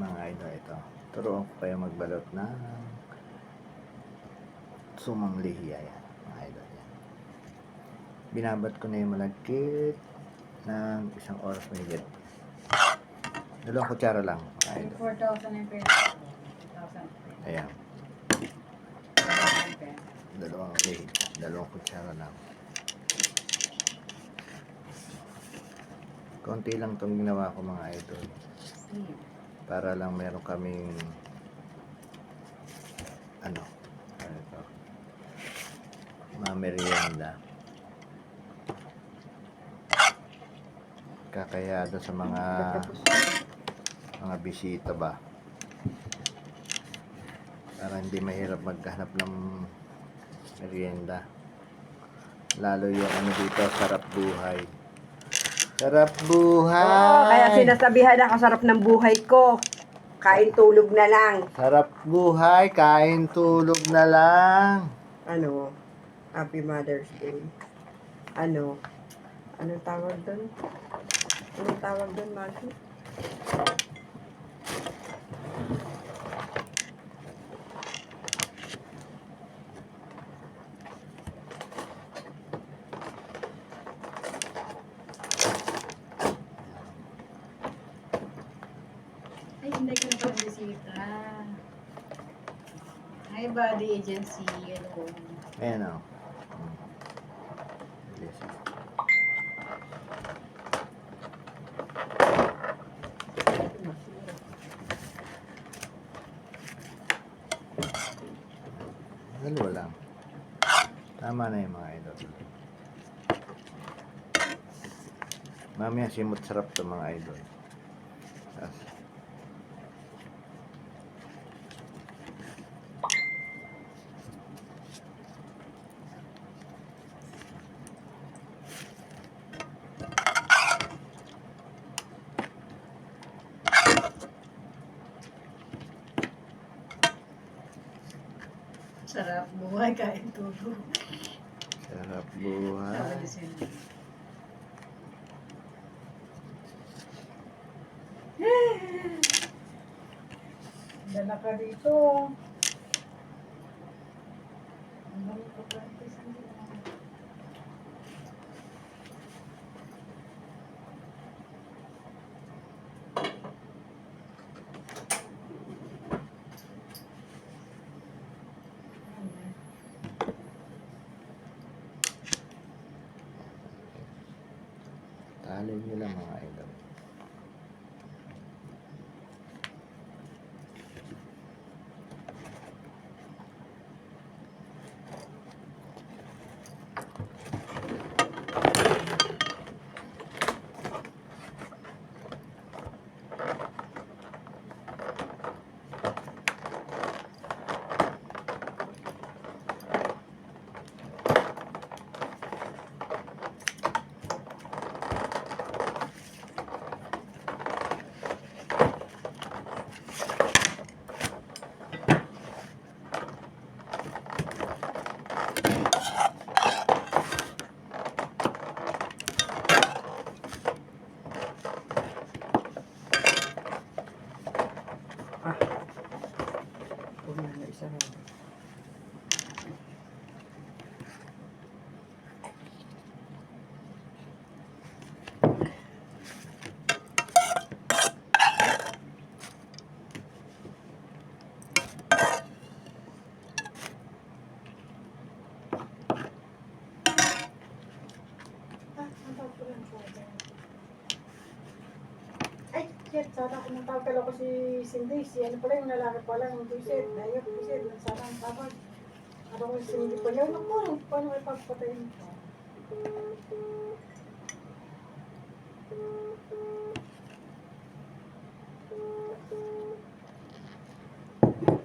mga idol, ito. Turuan ko kayo magbalot ng sumang lihiya yan, mga idol. Yan. Binabat ko na yung malagkit ng 1 oras mahigit. 2 kutsara lang, mga idol. 4,000 yung pera. 2,000. Ayan. 2 kutsara lang. Konti lang itong ginawa ko, mga idol. Para lang meron kaming ano ito, mamerienda. Kakaya doon sa mga bisita ba, para hindi mahirap maghanap ng merienda. Lalo yung ano dito, sarap buhay. Sarap buhay! Oo, kaya sinasabihan ako, sarap ng buhay ko. Kain tulog na lang. Sarap buhay, kain tulog na lang. Ano? Happy Mother's Day. Ano? Anong tawag doon? Anong tawag doon, Marcy? Ay, hindi ko na pala bisita. Hi, body agency. Hello. Ayan o. Yes. Dalawa lang. Tama na yung mga idol. Mamaya simot sarap to, mga idol. Tapos, Sarap buhay, kain tulog. sarap buhay. Sabi ni Cindy. Dala ka dito. Ang dami ko practice. Talo nyo lang, mga idol. Huwag na isa lang. Ay, shit, sana kung matawag ko si Cindy, si ano pala yung lalaki pala, yung tuiset, ayun, tuiset, sana ang tawag. Ano ko si Cindy pa yun, ako, paano may pagpatayin ko?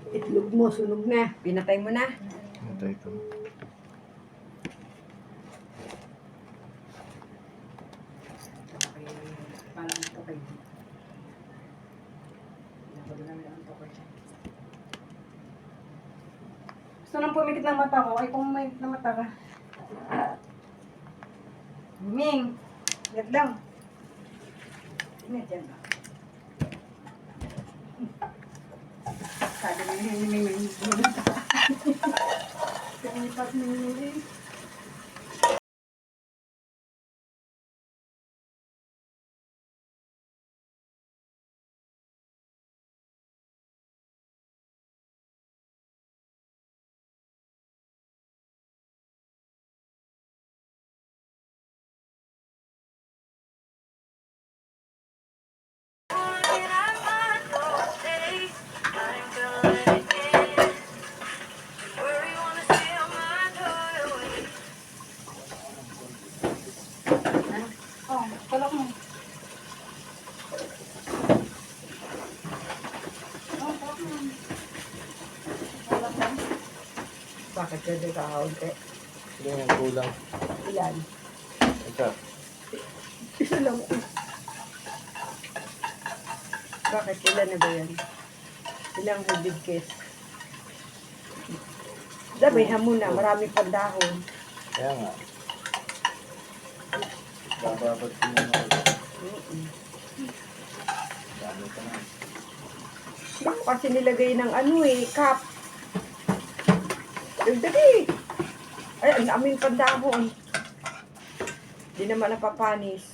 Itlog mo, sunog na. Pinatay mo na. Hintay ko. Parang ito kayo. Nakulang lang ito kayo. Gusto nang pumikit ng mata ko, ay kung may na mata ka. Ming, yan lang. Yan, dyan lang. Sabi na yun, may bulunta. Pinipas mo yun eh. Oh, talak mo. Oh, talak mo. Talak mo. Bakit ka di kakaunti? Hindi yung kulang. Ilan? Ito. Isa lang. Bakit? Ilan na ba yan? Ilang hubig kiss? Damihan mo na, marami pang dahon. Kaya nga. Bababad ko muna ulit. Dami ka na. Baka kasi nilagay ng ano eh, cup. Dagdagi. Ay, ang daming pang dahon. Di naman napapanis.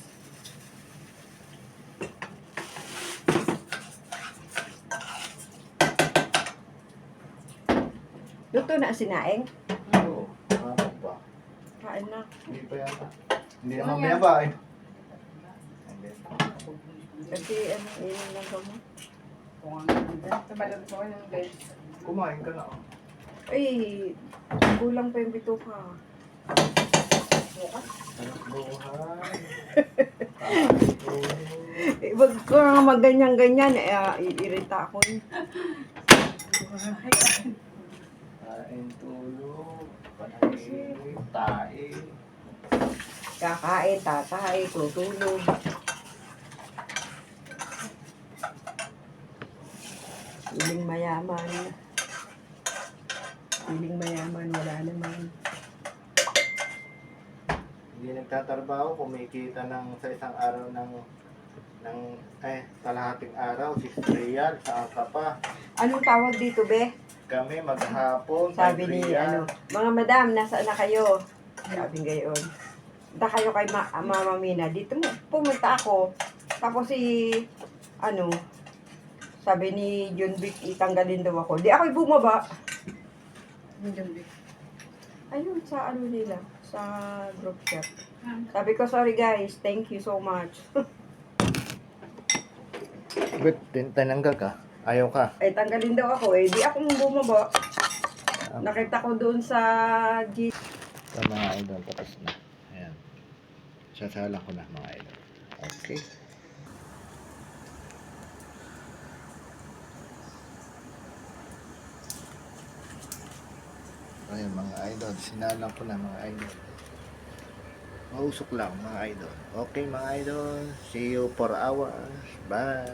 Luto na ang sinaing? Oo. Marami pa. Kain na. Hindi pa yata. Hindi naman binaba eh. Hindi. Kasi ano, ilan lang ka mo? Kung ano dyan. Tabalag ko ng bed. Kumain ka na. Oh. Ay, kulang pa yung bituka. Anak buhay. Eh, wag ko nga magganyan-ganyan. Iirita ako eh. Kain, tulog, panaginip, tae. Kakain, tatay, tutulog. Piling mayaman. Piling mayaman, wala naman. Hindi nagtatrabaho, kumikita ng sa isang araw ng kalahating araw, 6 real, saan ka pa? Anong tawag dito, be? Kami maghapon, Sabi 5 ni, real. mga madam, nasaan na kayo? Sabi gayon. Punta kayo kay Mama Mina. Dito mo, pumunta ako. Tapos sabi ni John Vic, itanggalin daw ako. Di ako'y bumaba. Ayun, sa ano nila, sa group chat. Sabi ko, sorry guys, thank you so much. Ba't tinanggal ka? Ayaw ka? Ay, tanggalin daw ako eh. Di ako bumaba. Nakita ko doon sa G. Sa mga idol, tapos na. Ayan. Sasalang ko na mga idol. Okay. Ayan mga idol, sinalang ko na mga idol. Mausok lang mga idol. Okay mga idol, see you for hours. Bye.